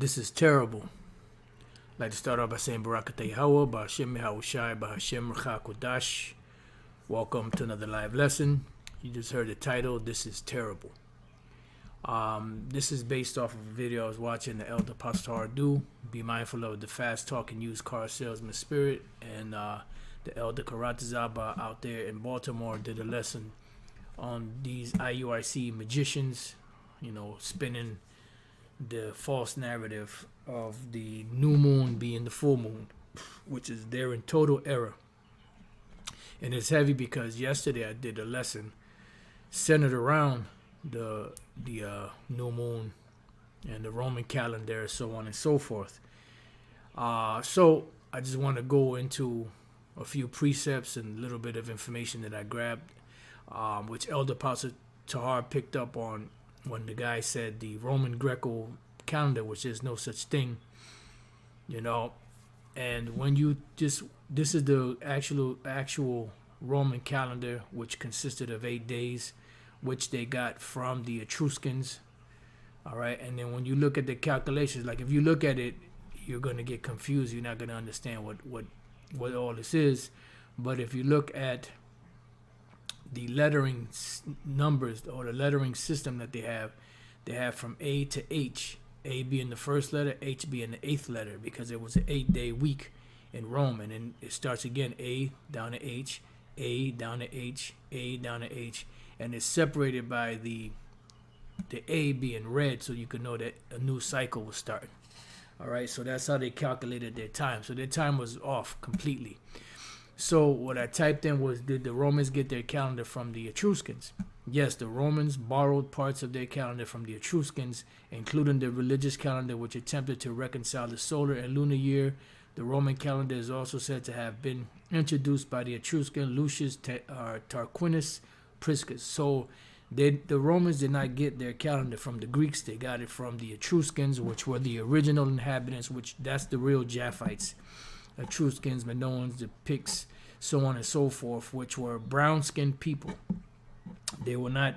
This is terrible. I'd like to start off by saying Barakatah Yahweh, Ba'ashem Yahushai, Ba'ashem Recha Kodash. Welcome to another live lesson. You just heard the title, This is Terrible. This is based off of a video I was watching the Elder Pastor do. Be mindful of the fast-talking used car salesman spirit. And the Elder Karatazaba out there in Baltimore did a lesson on these IUIC magicians, spinning the false narrative of the new moon being the full moon, which is they're in total error. And it's heavy because yesterday I did a lesson centered around the new moon and the Roman calendar, so on and so forth. So I just want to go into a few precepts and a little bit of information that I grabbed, which Elder Pastor Tahar picked up on when the guy said the Roman Greco calendar, which is no such thing, and when you this is the actual Roman calendar, which consisted of 8 days, which they got from the Etruscans. All right, and then when you look at the calculations, like if you look at it, you're going to get confused. You're not going to understand what all this is. But if you look at the lettering numbers or the lettering system that they have from A to H, A being the first letter, H being the 8th letter, because it was an 8-day week in Rome. And then it starts again, A down to H, A down to H, A down to H. And it's separated by the A being red, so you can know that a new cycle was starting. All right, so that's how they calculated their time. So their time was off completely. So what I typed in was, did the Romans get their calendar from the Etruscans? Yes, the Romans borrowed parts of their calendar from the Etruscans, including the religious calendar, which attempted to reconcile the solar and lunar year. The Roman calendar is also said to have been introduced by the Etruscan Lucius Tarquinius Priscus. So the Romans did not get their calendar from the Greeks. They got it from the Etruscans, which were the original inhabitants, which that's the real Japhites. Etruscans, Minoans, the Picts, so on and so forth, which were brown-skinned people. They were not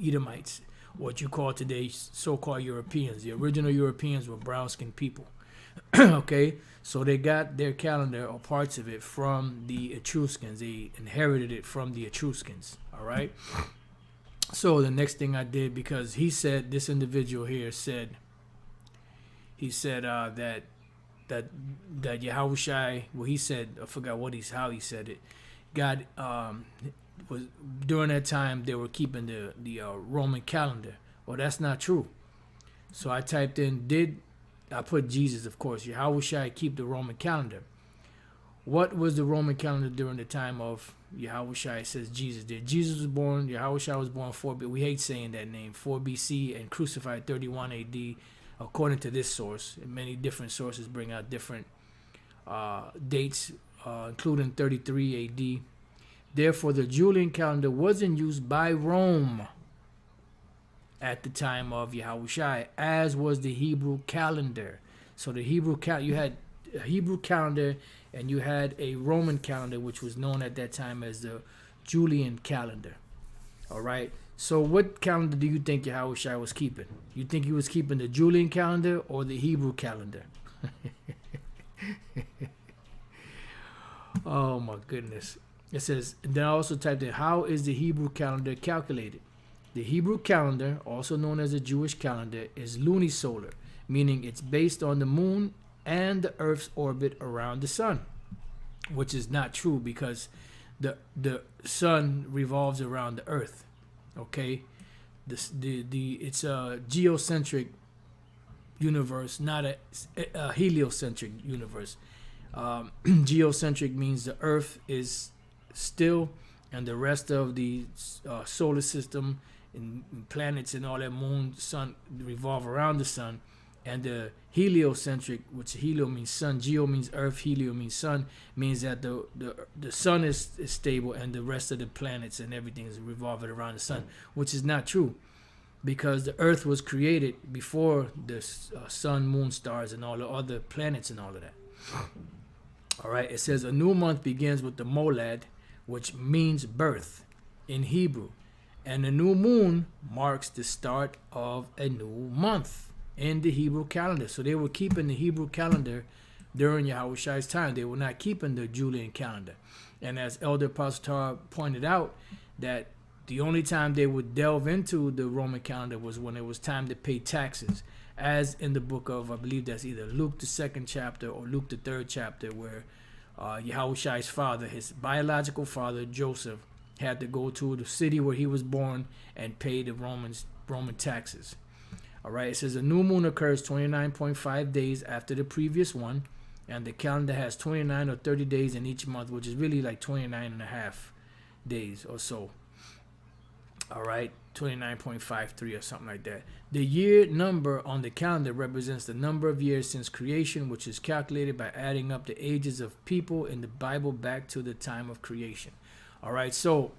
Edomites, what you call today so-called Europeans. The original Europeans were brown-skinned people. Okay, so they got their calendar or parts of it from the Etruscans. They inherited it from the Etruscans. All right. So the next thing I did, because he said, this individual here said, that Yahushai, well, he said, I forgot how he said it. God was during that time they were keeping the Roman calendar. Well, that's not true. So I typed in, I put Jesus, of course. Yahushai keep the Roman calendar. What was the Roman calendar during the time of Yahushai? It says Jesus did. Jesus was born, Yahushai was born 4 BC. We hate saying that name, 4 BC, and crucified 31 AD. According to this source, and many different sources bring out different dates, including 33 AD. Therefore, the Julian calendar wasn't used by Rome at the time of Yahushai, as was the Hebrew calendar. So the Hebrew you had a Hebrew calendar and you had a Roman calendar, which was known at that time as the Julian calendar. All right. So what calendar do you think Yahushua was keeping? You think he was keeping the Julian calendar or the Hebrew calendar? Oh my goodness. It says, and then I also typed in, how is the Hebrew calendar calculated? The Hebrew calendar, also known as the Jewish calendar, is lunisolar, meaning it's based on the moon and the Earth's orbit around the sun, which is not true because the sun revolves around the Earth. Okay, it's a geocentric universe, not a heliocentric universe. Geocentric means the Earth is still, and the rest of the solar system and planets and all that, moon, sun, revolve around the sun. And the heliocentric, which helio means sun, geo means earth, helio means sun, means that the sun is stable and the rest of the planets and everything is revolving around the sun, which is not true, because the earth was created before the sun, moon, stars, and all the other planets and all of that. All right, it says a new month begins with the molad, which means birth in Hebrew, and the new moon marks the start of a new month. in the Hebrew calendar. So they were keeping the Hebrew calendar during Yahushua's time. They were not keeping the Julian calendar. And as Elder Pastor pointed out, that the only time they would delve into the Roman calendar was when it was time to pay taxes, as in the book of, I believe that's either Luke the 2nd chapter or Luke the 3rd chapter, where Yahushua's father, his biological father Joseph, had to go to the city where he was born and pay the Roman taxes. All right, it says a new moon occurs 29.5 days after the previous one, and the calendar has 29 or 30 days in each month, which is really like 29 and a half days or so. All right, 29.53 or something like that. The year number on the calendar represents the number of years since creation, which is calculated by adding up the ages of people in the Bible back to the time of creation. All right, so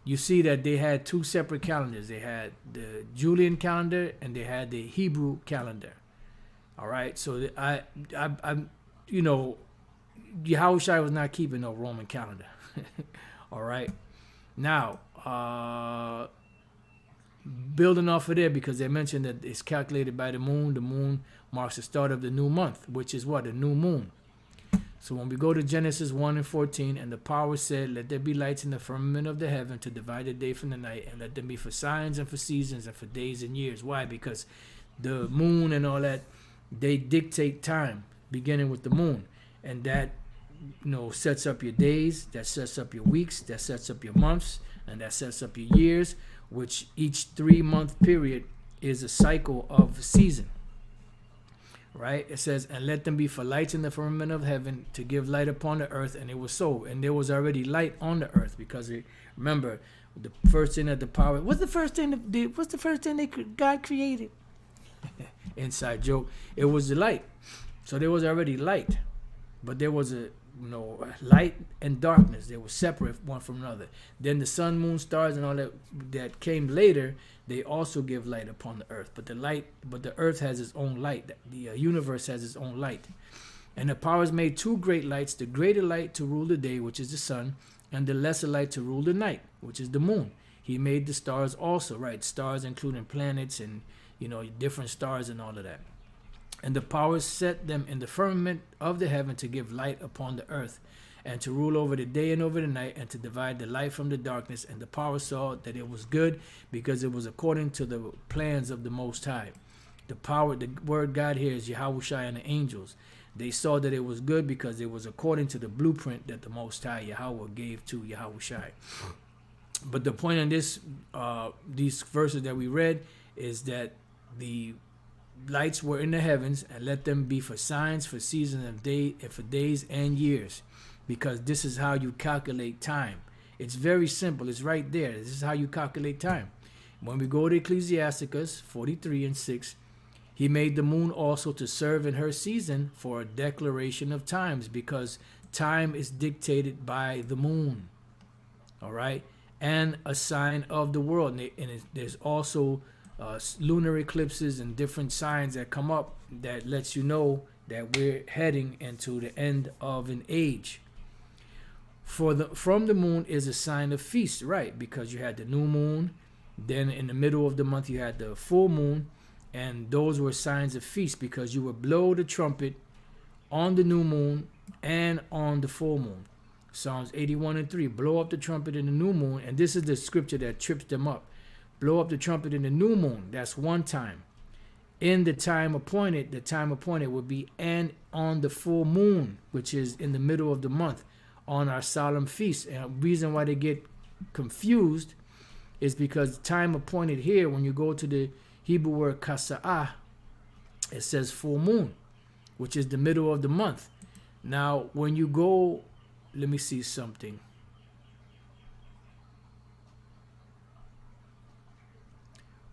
you see that they had two separate calendars. They had the Julian calendar and they had the Hebrew calendar. All right, so I'm you know, Yahushua was not keeping no Roman calendar. All right, now building off of there, because they mentioned that it's calculated by the moon. The moon marks the start of the new month, which is what? A new moon. So when we go to Genesis 1:14, and the power said, let there be lights in the firmament of the heaven to divide the day from the night, and let them be for signs and for seasons and for days and years. Why? Because the moon and all that, they dictate time, beginning with the moon. And that, you know, sets up your days, that sets up your weeks, that sets up your months, and that sets up your years, which each 3-month period is a cycle of season. Right? It says, and let them be for lights in the firmament of heaven to give light upon the earth. And it was so. And there was already light on the earth, because remember, the first thing that the power, what's the first thing that God created? Inside joke. It was the light. So there was already light, but there was light and darkness. They were separate one from another. Then the sun, moon, stars, and all that came later, they also give light upon the earth. But the earth has its own light. The universe has its own light. And the powers made two great lights: the greater light to rule the day, which is the sun, and the lesser light to rule the night, which is the moon. He made the stars also, right? Stars including planets and different stars and all of that. And the powers set them in the firmament of the heaven to give light upon the earth, and to rule over the day and over the night, and to divide the light from the darkness. And the power saw that it was good, because it was according to the plans of the Most High. The word God here is Yahushua and the angels. They saw that it was good because it was according to the blueprint that the Most High Yahweh gave to Yahushua. But the point in these verses that we read is that the lights were in the heavens, and let them be for signs, for seasons, and for days and years, because this is how you calculate time. It's very simple. It's right there. This is how you calculate time. When we go to Ecclesiasticus 43:6, he made the moon also to serve in her season for a declaration of times, because time is dictated by the moon. All right, and a sign of the world. And there's also lunar eclipses and different signs that come up that lets you know that we're heading into the end of an age. From the moon is a sign of feast, right? Because you had the new moon, then in the middle of the month you had the full moon, and those were signs of feast, because you would blow the trumpet on the new moon and on the full moon. Psalms 81:3, blow up the trumpet in the new moon, and this is the scripture that trips them up. Blow up the trumpet in the new moon. That's one time. In the time appointed would be and on the full moon, which is in the middle of the month, on our solemn feast. And the reason why they get confused is because time appointed here, when you go to the Hebrew word kasa'ah, it says full moon, which is the middle of the month. Now, when you go, let me see something.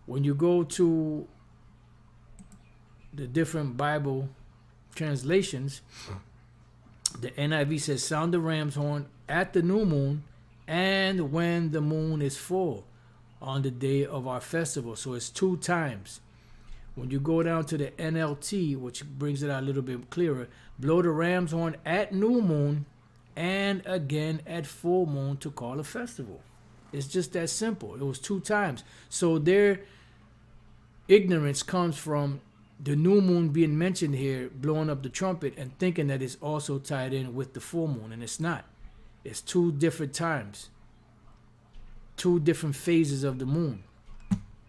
When you go to the different Bible translations, the NIV says, sound the ram's horn at the new moon and when the moon is full on the day of our festival. So it's 2 times. When you go down to the NLT, which brings it out a little bit clearer, blow the ram's horn at new moon and again at full moon to call a festival. It's just that simple. It was 2 times. So their ignorance comes from the new moon being mentioned here, blowing up the trumpet and thinking that it's also tied in with the full moon, and it's not. It's two different times, two different phases of the moon.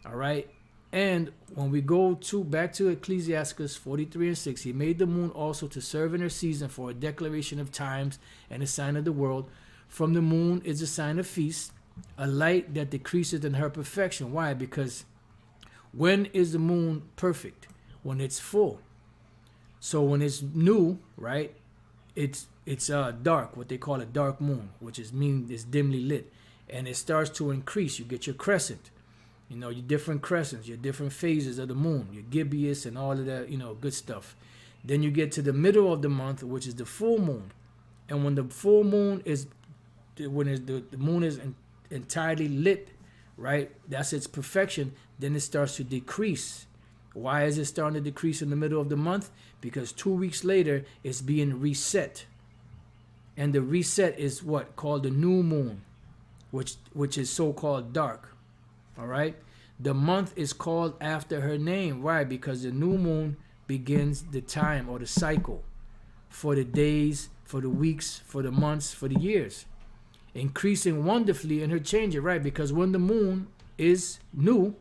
All right. And when we go to back to Ecclesiastes 43 and 6, he made the moon also to serve in her season for a declaration of times and a sign of the world. From the moon is a sign of feast, a light that decreaseth in her perfection. Why? Because when is the moon perfect? When it's full. So when it's new, right, it's dark, what they call a dark moon, which is mean it's dimly lit, and it starts to increase. You get your crescent, you know, your different crescents, your different phases of the moon, your gibbous and all of that, you know, good stuff. Then you get to the middle of the month, which is the full moon, and when the full moon is, the moon is entirely lit, right, that's its perfection. Then it starts to decrease. Why is it starting to decrease in the middle of the month? Because 2 weeks later, it's being reset. And the reset is what? Called the new moon, which is so-called dark. All right? The month is called after her name. Why? Because the new moon begins the time or the cycle for the days, for the weeks, for the months, for the years. Increasing wonderfully in her changing, right? Because when the moon is new,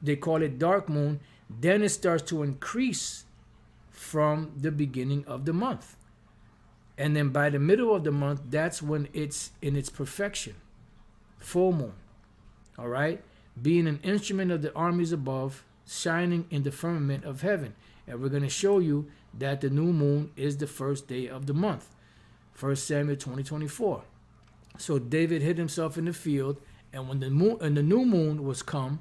they call it dark moon, then it starts to increase from the beginning of the month. And then by the middle of the month, that's when it's in its perfection. Full moon. All right? Being an instrument of the armies above, shining in the firmament of heaven. And we're going to show you that the new moon is the first day of the month. 1 Samuel 20:24. So David hid himself in the field, and when the new moon was come,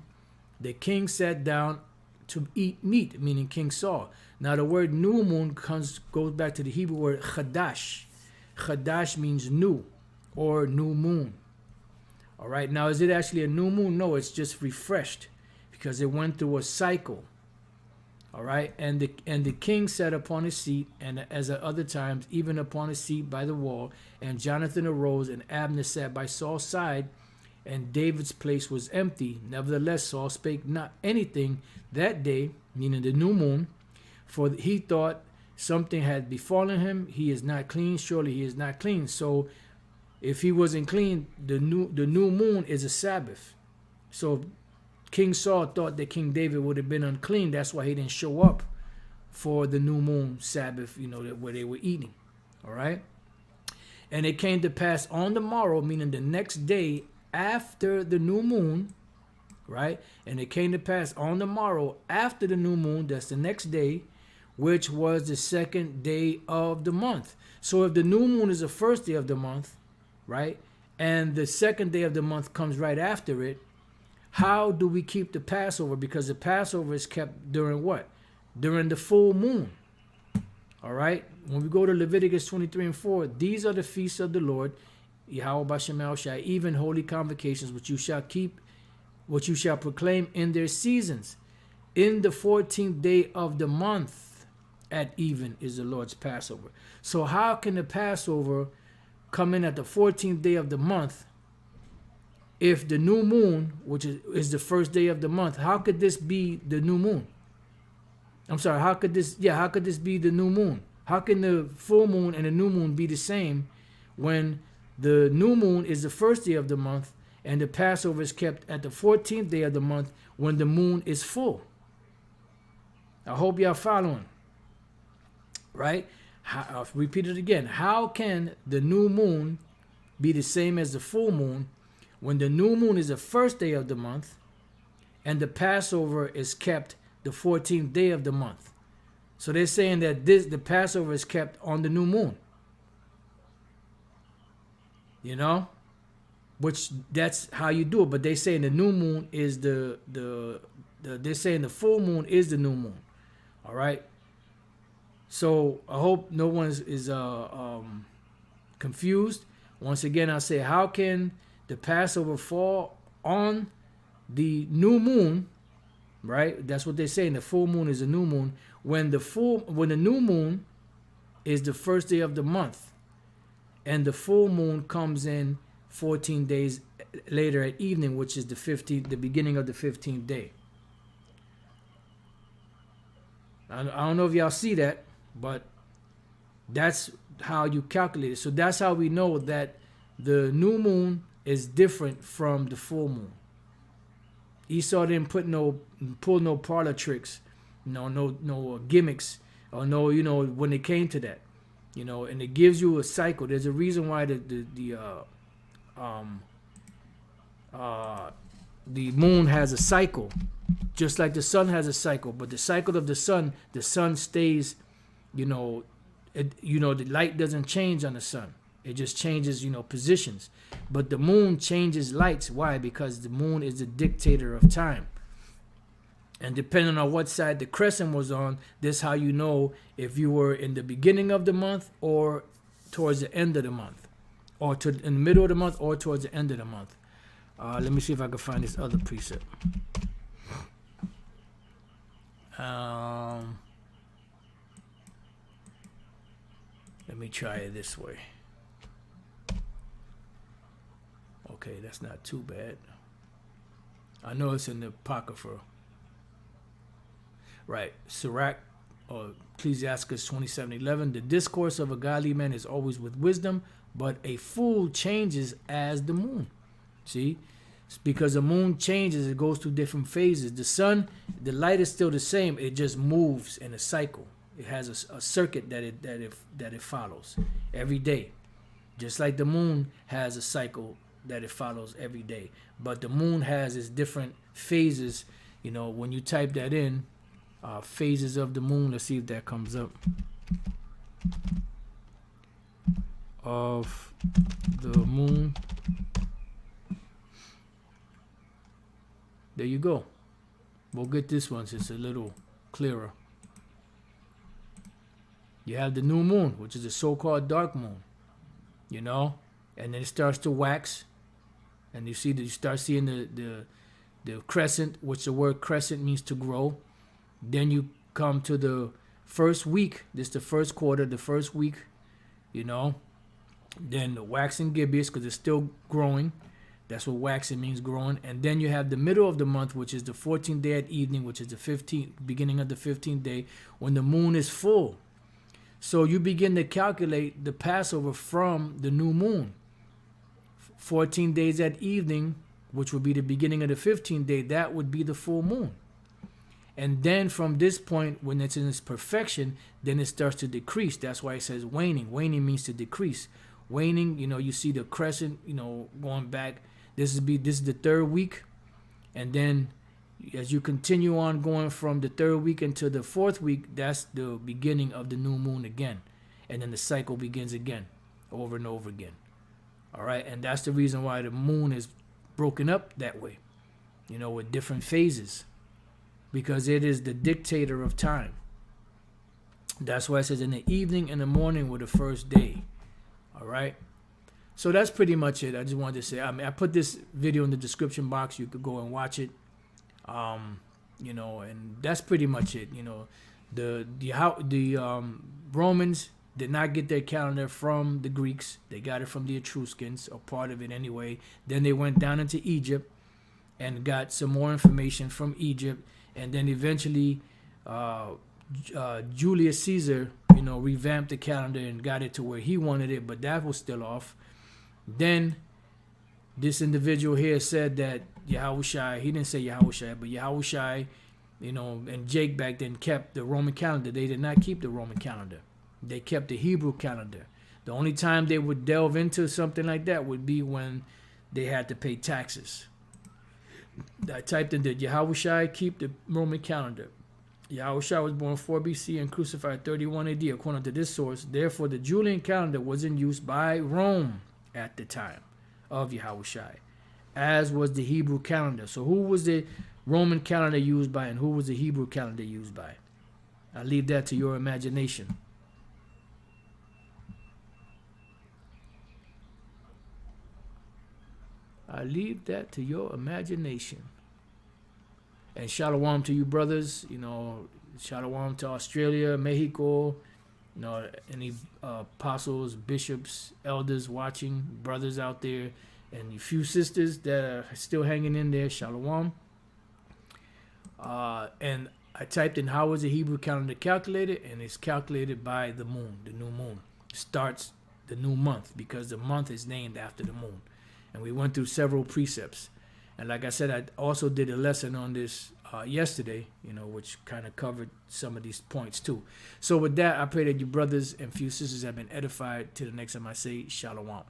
the king sat down to eat meat, meaning King Saul. Now the word new moon goes back to the Hebrew word chadash. Chadash means new or new moon. All right. Now is it actually a new moon? No, it's just refreshed because it went through a cycle. All right. And the king sat upon his seat, and as at other times, even upon his seat by the wall. And Jonathan arose, and Abner sat by Saul's side, and David's place was empty. Nevertheless, Saul spake not anything that day, meaning the new moon, for he thought something had befallen him. He is not clean. Surely he is not clean. So if he wasn't clean, the new moon is a Sabbath. So King Saul thought that King David would have been unclean. That's why he didn't show up for the new moon Sabbath, you know, where they were eating. All right. And it came to pass on the morrow, meaning the next day, after the new moon, right? And it came to pass on the morrow after the new moon, that's the next day, which was the second day of the month. So if the new moon is the first day of the month, right? And the second day of the month comes right after it, how do we keep the Passover? Because the Passover is kept during what? During the full moon. All right? When we go to Leviticus 23 and 4, these are the feasts of the Lord, Yahweh Bashem El Shai, even holy convocations, which you shall keep, which you shall proclaim in their seasons. In the 14th day of the month at even is the Lord's Passover. So how can the Passover come in at the 14th day of the month if the new moon, which is the first day of the month, how could this be the new moon? I'm sorry, how could this be the new moon? How can the full moon and the new moon be the same when the new moon is the first day of the month and the Passover is kept at the 14th day of the month when the moon is full? I hope y'all following. Right? I'll repeat it again. How can the new moon be the same as the full moon when the new moon is the first day of the month and the Passover is kept the 14th day of the month? So they're saying that the Passover is kept on the new moon. You know? Which that's how you do it. But they saying the new moon is they're saying the full moon is the new moon. All right? So I hope no one is confused. Once again, I'll say, how can the Passover fall on the new moon, right? That's what they're saying. The full moon is a new moon. When the new moon is the first day of the month, and the full moon comes in 14 days later at evening, which is the beginning of the 15th day. I don't know if y'all see that, but that's how you calculate it. So that's how we know that the new moon is different from the full moon. Esau didn't pull no parlor tricks, no gimmicks, or no, when it came to that, and it gives you a cycle. There's a reason why the moon has a cycle, just like the sun has a cycle. But the cycle of the sun stays, the light doesn't change on the sun. It just changes, positions. But the moon changes lights. Why? Because the moon is the dictator of time. And depending on what side the crescent was on, this is how you know if you were in the beginning of the month or towards the end of the month, or in the middle of the month or towards the end of the month. Let me see if I can find this other precept. Let me try it this way. Okay, that's not too bad. I know it's in the Apocrypha. Right, Sirach or Ecclesiastes 27:11. The discourse of a godly man is always with wisdom, but a fool changes as the moon. See? It's because the moon changes, it goes through different phases. The sun, the light is still the same, it just moves in a cycle. It has a circuit that it follows every day. Just like the moon has a cycle that it follows every day. But the moon has its different phases. When you type that in, phases of the moon, let's see if that comes up. Of the moon. There you go. We'll get this one since it's a little clearer. You have the new moon, which is the so-called dark moon, and then it starts to wax, and you start seeing the crescent, which the word crescent means to grow. Then you come to the first week. This is the first quarter, the first week, Then the waxing gibbous, because it's still growing. That's what waxing means, growing. And then you have the middle of the month, which is the 14th day at evening, which is the 15th, beginning of the 15th day, when the moon is full. So you begin to calculate the Passover from the new moon. 14 days at evening, which would be the beginning of the 15th day, that would be the full moon. And then from this point, when it's in its perfection, then it starts to decrease. That's why it says waning. Waning means to decrease. Waning, you see the crescent, going back. This is the third week. And then as you continue on going from the third week into the fourth week, that's the beginning of the new moon again. And then the cycle begins again, over and over again. All right. And that's the reason why the moon is broken up that way, with different phases. Because it is the dictator of time. That's why it says in the evening and the morning were the first day. All right. So that's pretty much it. I just wanted to say, I put this video in the description box. You could go and watch it. And that's pretty much it. The Romans did not get their calendar from the Greeks. They got it from the Etruscans, or part of it anyway. Then they went down into Egypt and got some more information from Egypt. And then eventually Julius Caesar, revamped the calendar and got it to where he wanted it, but that was still off. Then this individual here said that Yahushai, he didn't say Yahushai, but Yahushai, and Jake back then kept the Roman calendar. They did not keep the Roman calendar. They kept the Hebrew calendar. The only time they would delve into something like that would be when they had to pay taxes. I typed in, did Yahushai keep the Roman calendar? Yahushua was born 4 BC and crucified 31 AD according to this source. Therefore, the Julian calendar was in use by Rome at the time of Yahushua, as was the Hebrew calendar. So who was the Roman calendar used by and who was the Hebrew calendar used by? I leave that to your imagination. I leave that to your imagination. And shalom to you brothers, shalom to Australia, Mexico, any apostles, bishops, elders watching, brothers out there, and a few sisters that are still hanging in there, shalom. And I typed in how is the Hebrew calendar calculated, and it's calculated by the moon. The new moon starts the new month because the month is named after the moon. And we went through several precepts. And like I said, I also did a lesson on this yesterday, which kind of covered some of these points too. So with that, I pray that you brothers and few sisters have been edified. Till the next time I say, Shalom.